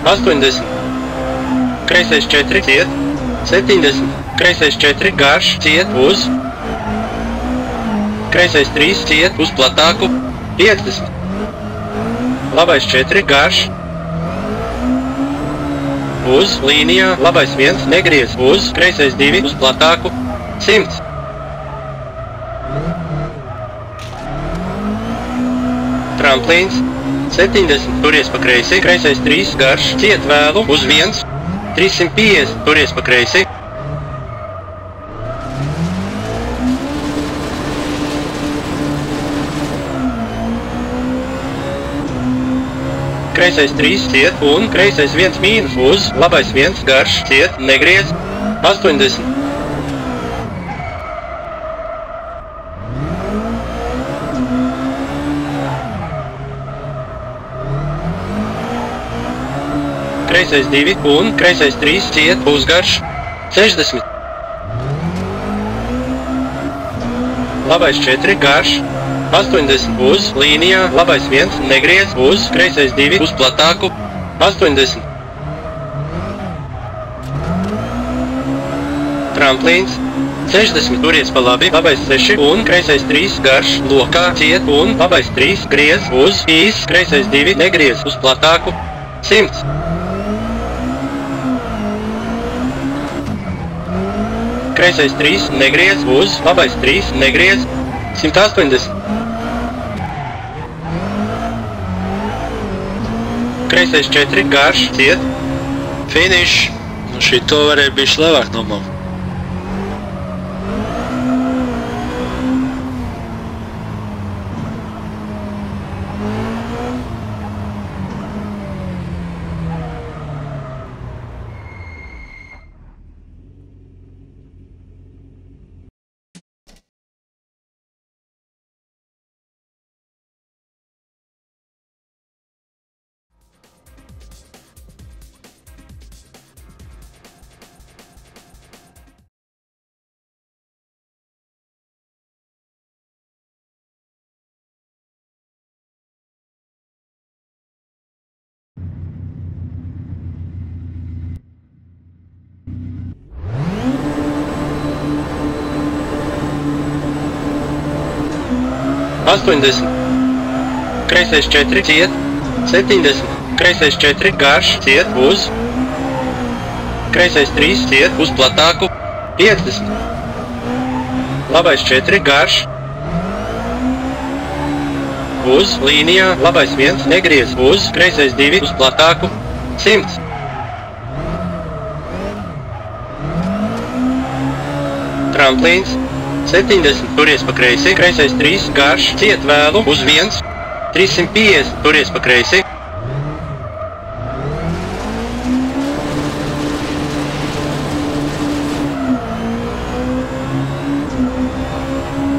80, kreisais 4 ciet, 70, kreisais 4 garš ciet uz, kreisais 3 ciet uz platāku, 50, labais 4 garš, uz līnijā, labais 1 negriez uz, kreisais 2 uz platāku, 100. Tramplīns, 70, turies pa kreisi, kreisais 3 garš, ciet vēlu uz 1, 350, turies pa kreisi. Kreisais 3 ciet un kreisais 1 mīnus uz, labais 1 garš, ciet, negriez, 80. Kreisais 2 un kreisais 3 ciet, pusgarš, 60. Labais 4 garš, 80 uz līnijā, labais 1 negriez uz, kreisais 2 uz platāku, 80. Tramplīns, 60, turies pa labi, labais 6 un kreisais 3 garš, lokā ciet un labais 3 griez uz, īs, kreisais 2 negriez uz platāku, 100. Kreisais 3 negriez uz, labais 3 negriez, 180. Kreisais 4 garš, ciet, Finišs. Nu šito varēja bišķi labāk nomalt. Kreisais 4 ciet, 70, kreisais 4 garš, ciet uz, kreisais 3 ciet uz platāku, 50, labais 4 garš, uz līnijā, labais 1 negriez uz, kreisais 2 uz platāku, 100. Tramplīns, 70, turies pa kreisi, kreisais 3 garš, ciet vēlu uz 1, 350, turies pa kreisi.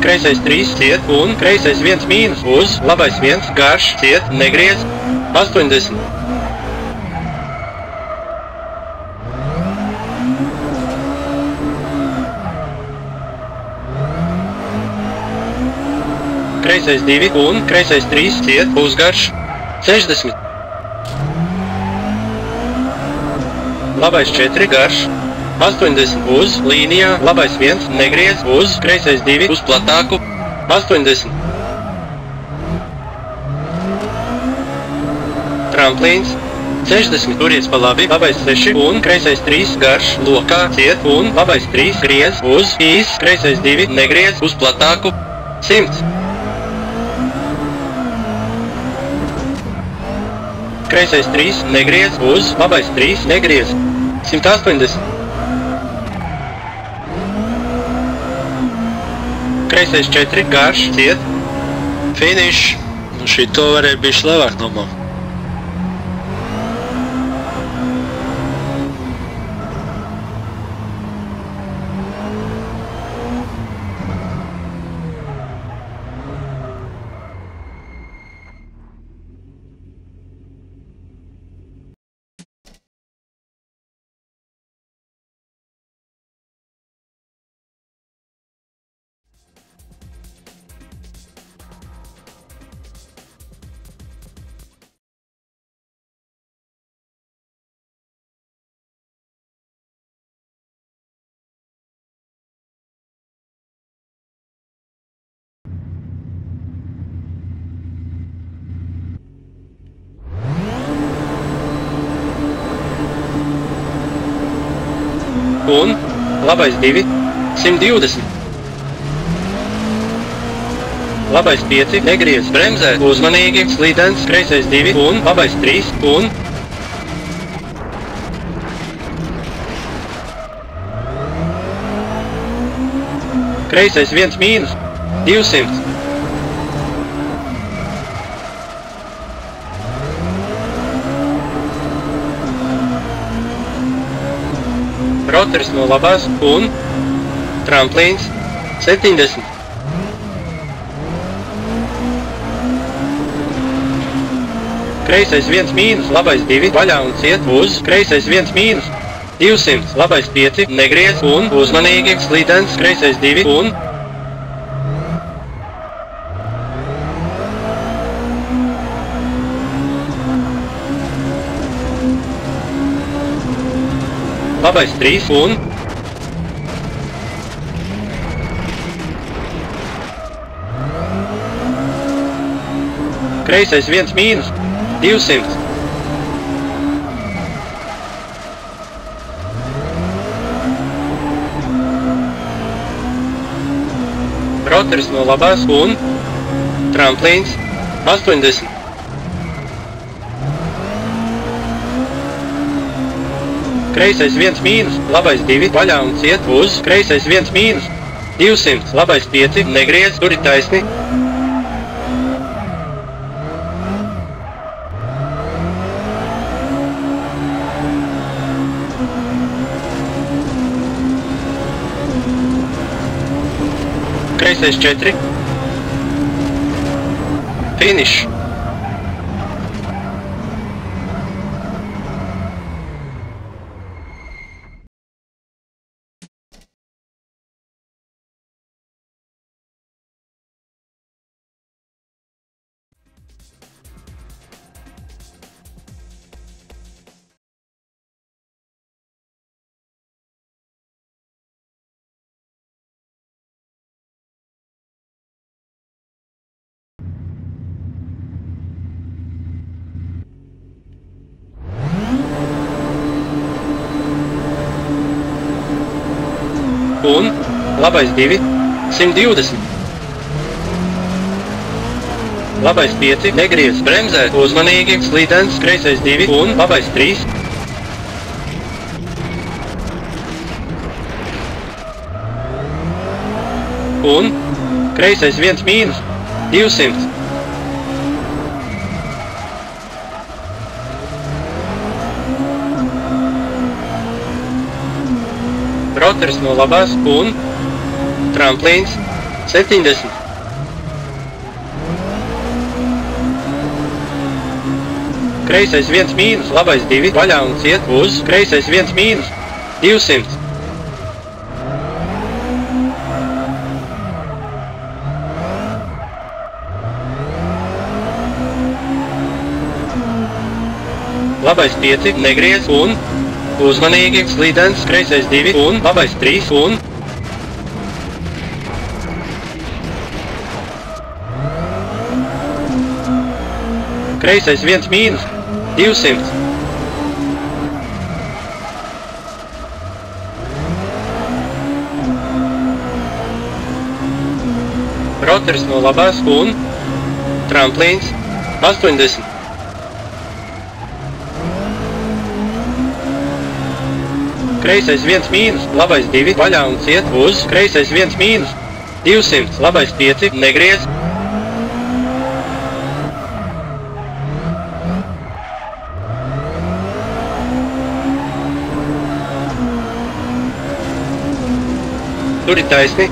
Kreisais 3 ciet un kreisais 1 mīnus uz, labais 1 garš, ciet, negriez, 80. Kreisais 2 un kreisais 3 ciet, pusgarš, 60. Labais 4 garš, 80 uz līnijā, labais 1 negriez uz, kreisais 2 uz platāku, 80. Tramplīns, 60, turies pa labi, labais 6 un kreisais 3 garš, lokā ciet un labais 3 griez uz, īs, kreisais 2 negriez uz platāku, 100. Kreisais 3 negriez uz, labais 3 negriez, 180. Kreisais 4 garš, ciet, Finišs. Nu šito varēja bišķi labāk nomalt. un labais 2, 120. Labais 5, negriez, bremzē, uzmanīgi, slīdens, kreisais 2 un labais 3 un kreisais 1 mīnus, 200. Roteris no labās un tramplīns 70. Kreisais 1 mīnus, labais 2, vaļā un ciet uz, kreisais 1 mīnus, 200, labais 5, negriez un uzmanīgi, slīdens, kreisais 2 un labais 3 un kreisais 1 mīnus, 200. Roteris no labās un tramplīns 80. Kreisais 1 mīnus, labais 2, vaļā un ciet uz, kreisais 1 mīnus, 200, labais 5, negriez, turi taisni. Kreisais 4. Finish. Un labais 2, 120. Labais 5, negriez, bremzē, uzmanīgi, slīdens, kreisais 2 un labais 3. Un kreisais 1 mīnus, 200. Roteris no labās un tramplīns 70. Kreisais 1 mīnus, labais 2, vaļā un ciet uz, kreisais 1 mīnus, 200. Labais 5, negriez un uzmanīgi, slīdens, kreisais 2 un labais 3 un kreisais 1 mīnus, 200. Roteris no labās un tramplīns 80. Kreisais 1 mīnus, labais 2, vaļā un ciet uz, kreisais 1 mīnus, 200, labais 5, negriez. Turi taisni.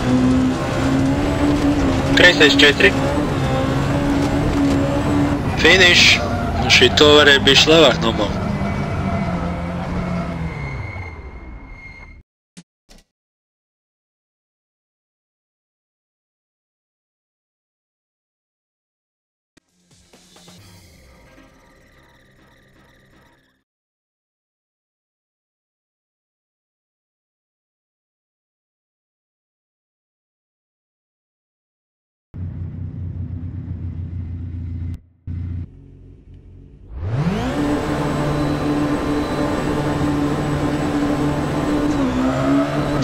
Kreisais 4. Finish. Šito varēja bišķi labāk nomalt.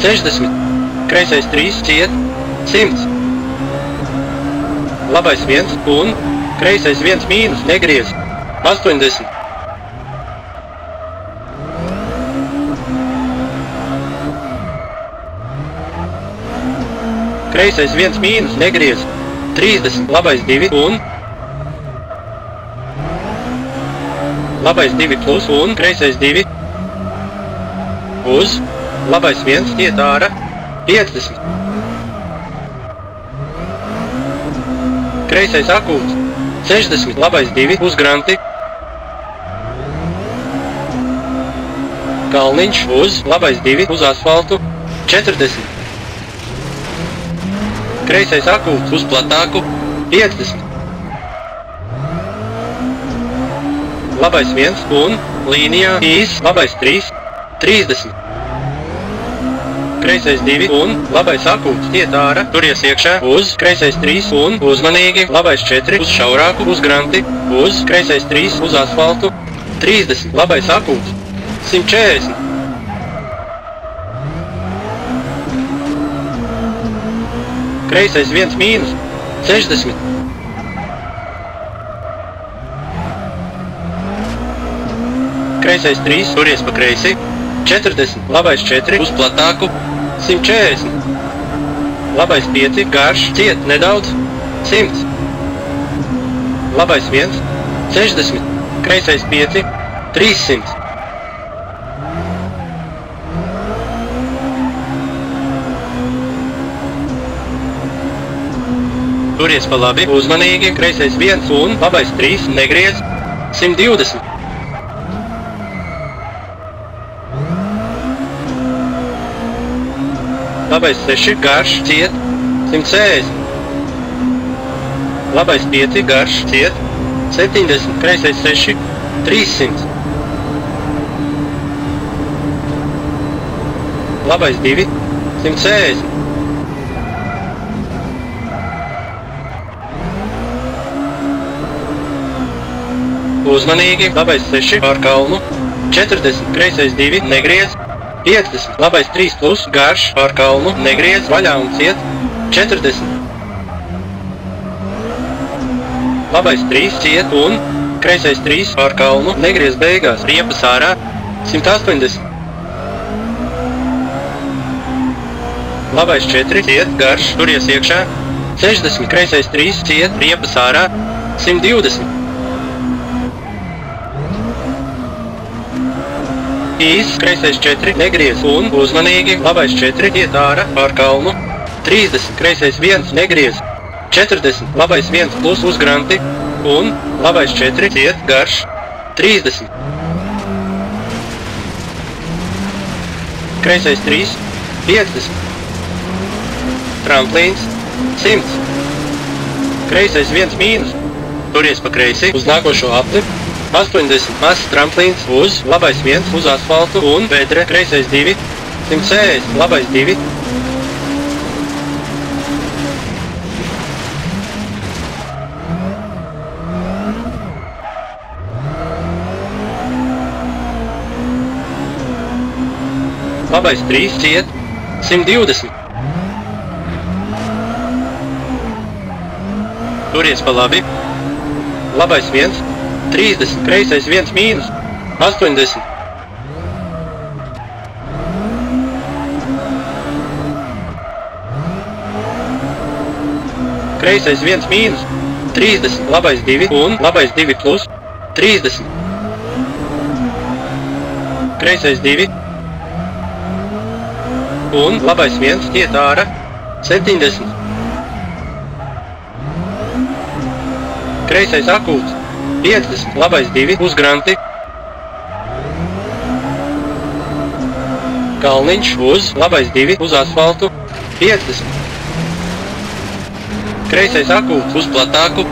60, kreisais 3, ciet, 100. Labais 1 un kreisais 1 mīnus, negriez, 80. Kreisais 1 mīnus, negriez, 30, labais 2 un labais 2 plus un kreisais 2 uz, labais 1 iet ārā, 50. Kreisais akūts, 60, labais 2 uz granti. Kalniņš uz, labais 2 uz asfaltu, 40. Kreisais akūts uz platāku, 50. Labais 1 un līnijā īs, labais 3, 30. Kreisais 2 un labais akūts iet ārā, turies iekšā, uz, kreisais 3 un uzmanīgi, labais 4 uz šaurāku, uz granti, uz, kreisais 3 uz asfaltu, 30, labais akūts, 140. Kreisais 1 mīnus, 60. Kreisais 3, turies pa kreisi, 40, labais 4 uz platāku, 140. Labais 5, garš, ciet nedaudz, 100. Labais 1, 60, kreisais 5, 300. Turies pa labi, uzmanīgi, kreisais 1 un labais 3, negriez, 120. Labais 6, garš, ciet, 160. Labais 5, garš, ciet, 70. Kreisais 6, 300. Labais 2, 160. Uzmanīgi, labais 6 pār kalnu, 40. Kreisais 2, negriez, 50. Labais 3 plus, garš, pār kalnu, negriez, vaļā un ciet, 40. Labais 3, ciet un kreisais 3 pār kalnu, negriez beigās, riepas ārā, 180. Labais 4, ciet, garš, turies iekšā, 60. Kreisais 3, ciet, riepas ārā, 120. Īs, kreisais 4, negriez un uzmanīgi, labais 4, iet ārā, pār kalnu, 30, kreisais 1, negriez, 40, labais 1 plus uz granti un labais 4, iet, garš, 30. Kreisais 3, 50. Tramplīns, 100. Kreisais 1 mīnus, turies pa kreisi, uz nākošo apli, 80, mazs tramplīns uz, labais 1 uz asfaltu un bedre, kreisais 2, 160, labais 2. Labais 3, ciet, 120. Turies pa labi. Labais 1, 30, kreisais 1 mīnus, 80. Kreisais 1 mīnus, 30, labais 2 un labais 2 plus, 30. Kreisais 2 un labais 1 iet ārā, 70. Kreisais akūts, 50, labais 2 uz granti. Kalniņš uz, labais 2 uz asfaltu, 50. Kreisais akūts uz platāku,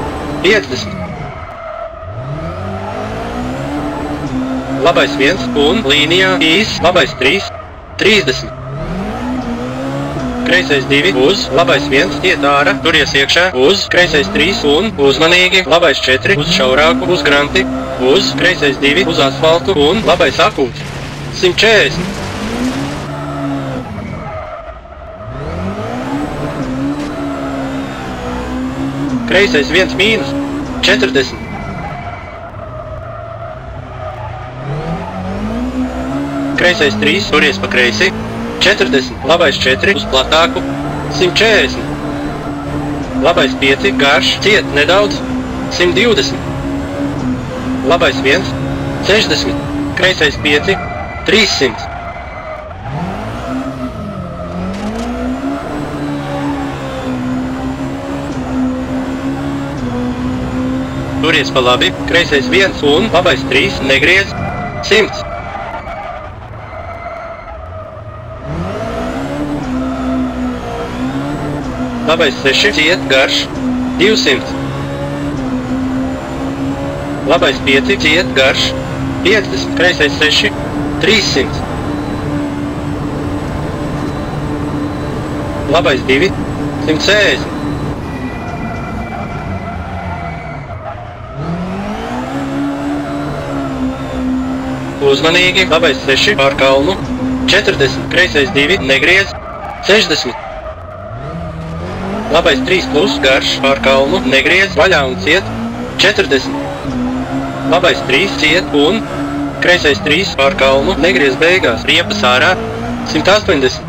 50. Labais 1 un līnijā īs, labais 3, 30. Kreisais 2 uz, labais 1 iet ārā, turies iekšā, uz, kreisais 3 un uzmanīgi, labais 4 uz šaurāku, uz granti, uz, kreisais 2 uz asfaltu un labais akūts, 140. kreisais 1 mīnus, 40. Kreisais 3, turies pa kreisi, 40, labais 4, uz platāku, 140. Labais 5, garš, ciet nedaudz, 120. Labais 1, 60, kreisais 5, 300. Turies pa labi, kreisais 1 un labais 3, negriez, 100. Labais 6, ciet, garš, 200. Labais 5, ciet, garš, 50, kreisais 6, 300. Labais 2, 160. Uzmanīgi, labais 6 pār kalnu, 40, kreisais 2, negriez, 60. Labais 3 plus, garš, pār kalnu, negriez, vaļā un ciet, 40. Labais 3, ciet un kreisais 3 pār kalnu, negriez beigās, riepas ārā, 180.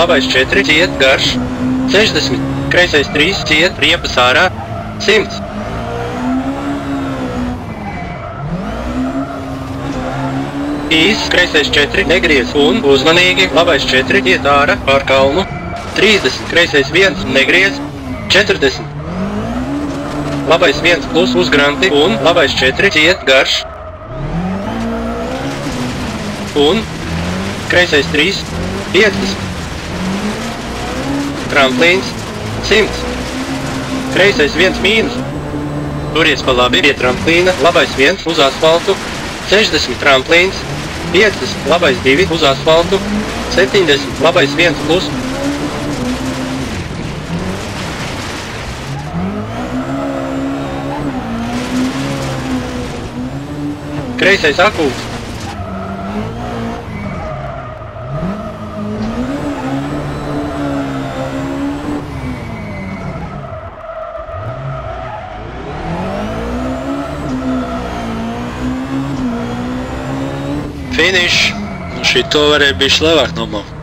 Labais 4, ciet, garš, 60. Kreisais 3, ciet, riepas ārā, 100. Īs, kreisais 4, negriez un uzmanīgi, labais 4, iet ārā, pār kalnu, 30, kreisais 1, negriez, 40. Labais 1 plus uzgranti un labais 4, iet garš. Un kreisais 3, 50. Tramplīns, 100. Kreisais 1 mīnus. Turies pa labi, pie tramplīna, labais 1 uz asfaltu, 60. Tramplīns, 50, labais 2 uz asfaltu, 70, labais 1 plus. Kreisais akūts. Finish. Šito varēja bišķi labāk nomalt.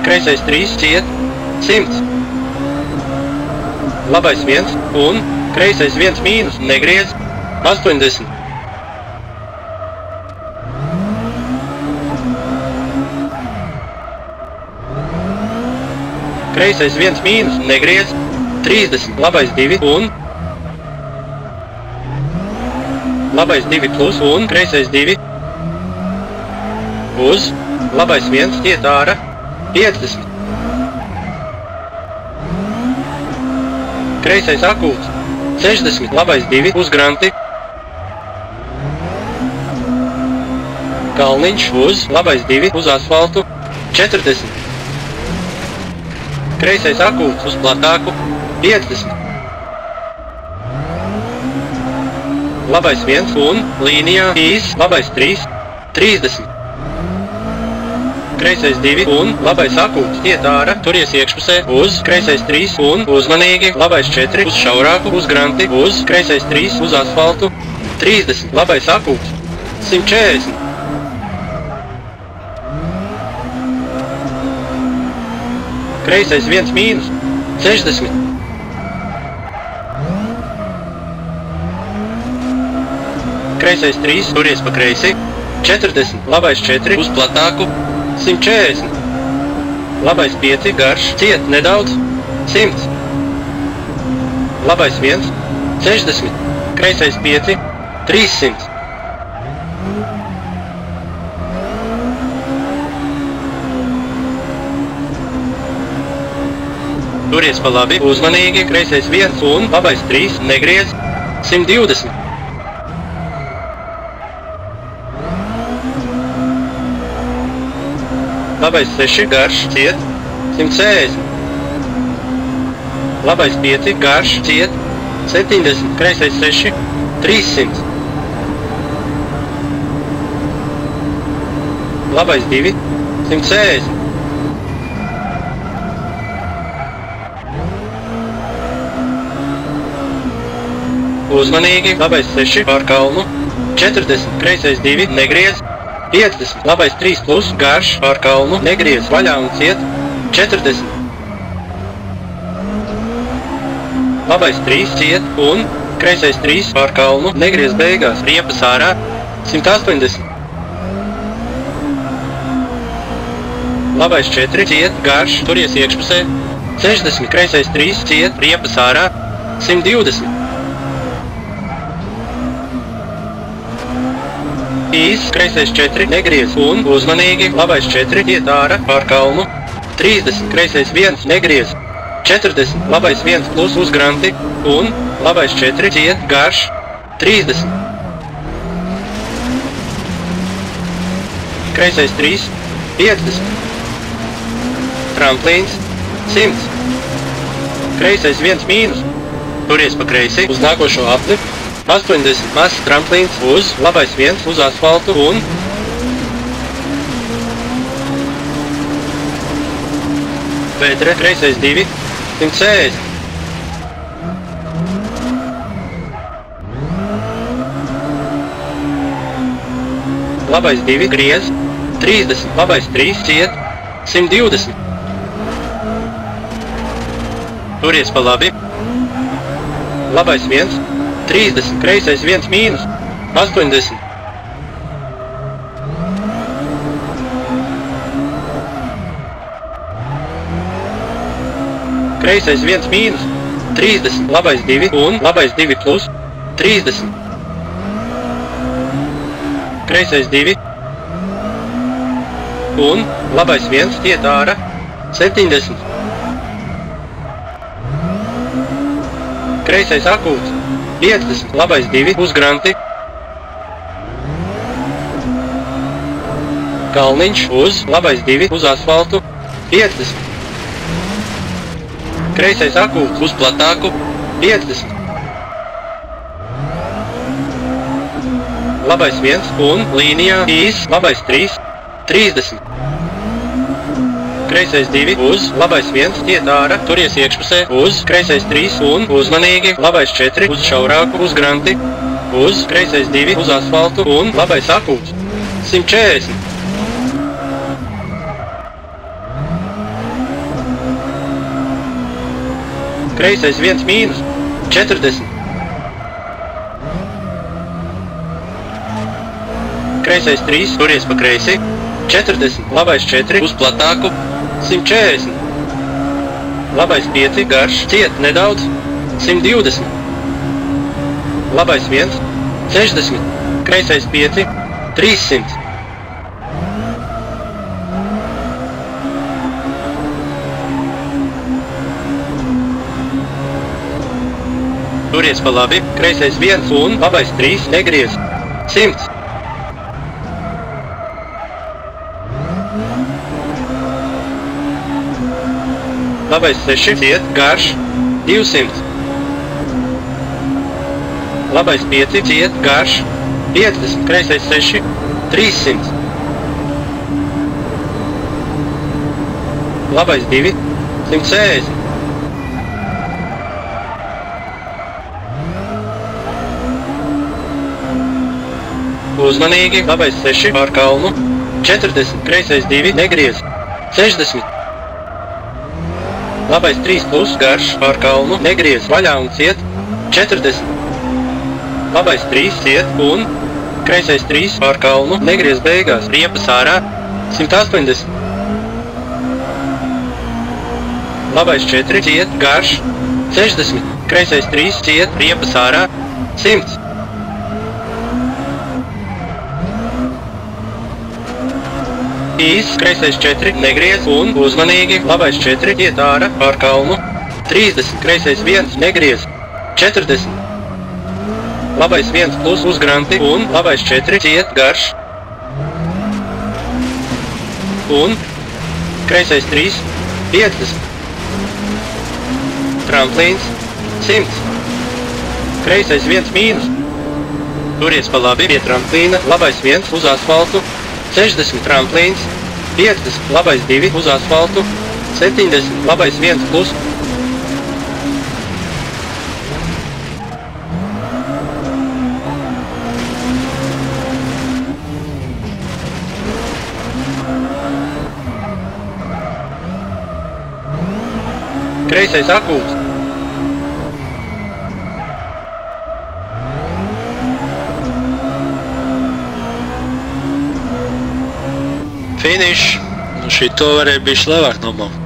Kreisais 3, ciet, 100. Labais 1 un kreisais 1 mīnus, negriez, 80. Kreisais 1 mīnus, negriez, 30. Labais 2 un labais 2 plus un kreisais 2 uz labais 1 iet ārā, 50. Kreisais akūts, 60. Labais 2 uz granti. Kalniņš uz labais 2 uz asfaltu, 40. Kreisais akūts uz platāku, 50. Labais 1 un līnijā īs, labais 3, 30. Kreisais 2 un labais akūts iet ārā, turies iekšpusē, uz kreisais 3 un uzmanīgi, labais 4 uz šaurāku, uz granti, uz kreisais 3 uz asfaltu, 30. Labais akūts, 140. Kreisais 1 mīnus, 60. Kreisais 3, turies pa kreisi, 40. Labais 4 uz platāku, 140. Labais 5, garš, ciet nedaudz, 100. labais 1, 60, kreisais 5, 300. Turies pa labi, uzmanīgi, kreisais 1 un labais 3, negriez, 120. Labais 6, garš, ciet, 160. Labais 5, garš, ciet, 70. Kreisais 6, 300. Labais 2, 160. Uzmanīgi, labais 6 pār kalnu, 40, kreisais 2, negriez, 50, labais 3 plus, garš, pār kalnu, negriez, vaļā un ciet, 40. Labais 3, ciet un kreisais 3 pār kalnu, negriez beigās, riepas ārā, 180. Labais 4, ciet, garš, turies iekšpusē, 60, kreisais 3, ciet, riepas ārā, 120. Īs, kreisais 4, negriez un uzmanīgi, labais 4, iet ārā pār kalnu, 30, kreisais 1, negriez, 40, labais 1 plus uz granti un labais 4, iet garš, 30. Kreisais 3, 50. Tramplīns, 100. Kreisais 1 mīnus, turies pa kreisi uz nākošo apli, 80, mazs tramplīns uz labais 1 uz asfaltu un vēdre, kreisais 2, 160. Labais 2, griez, 30, labais 3, ciet, 120. Turies pa labi. Labais 1, 30, kreisais 1 mīnus, 80. Kreisais 1 mīnus, 30, labais 2 un labais 2 plus, 30. Kreisais 2 un labais 1 iet ārā, 70. Kreisais akūts, 50, labais 2 uz granti. Kalniņš uz labais 2 uz asfaltu, 50. Kreisais akūts uz platāku, 50. Labais 1 un līnijā īs, labais 3, 30. Kreisais 2 uz labais 1 iet ārā, turies iekšpusē uz kreisais 3 un uzmanīgi, labais 4 uz šaurāku uz granti, uz kreisais 2 uz asfaltu un labais akūts, 140. Kreisais 1 mīnus, 40. Kreisais 3, turies pa kreisi, 40, labais 4 uz platāku, 140. Labais 5, garš, ciet nedaudz, 120. Labais 1, 60. Kreisais 5, 300. Turies pa labi, kreisais 1 un labais 3, negriez, 100. Labais 6, ciet, garš, 200. Labais 5, ciet, garš, 50. Kreisais 6, 300. Labais 2, 160. Uzmanīgi, labais 6 pār kalnu, 40. Kreisais 2, negriez, 60. Labais 3 plus, garš, pār kalnu, negriez, vaļā un ciet, 40. Labais 3, ciet un kreisais 3, pār kalnu, negriez beigās, riepas ārā, 180. Labais 4, ciet, garš, 60. Kreisais 3, ciet, riepas ārā, 100. Īss, kreisais 4, negriez un uzmanīgi, labais 4, iet ārā, pār kalnu, 30, kreisais 1, negriez, 40. Labais 1 plus uz granti un labais 4, ciet, garš. Un kreisais 3, 50. Tramplīns, 100. Kreisais 1 mīnus. Turies pa labi pie tramplīna, labais 1 uz asfaltu, 60 tramplīns, 50, labais 2 uz asfaltu, 70, labais 1 plus. Kreisais akūts. Finišs. Nu šito varēja bišķi labāk nomalt.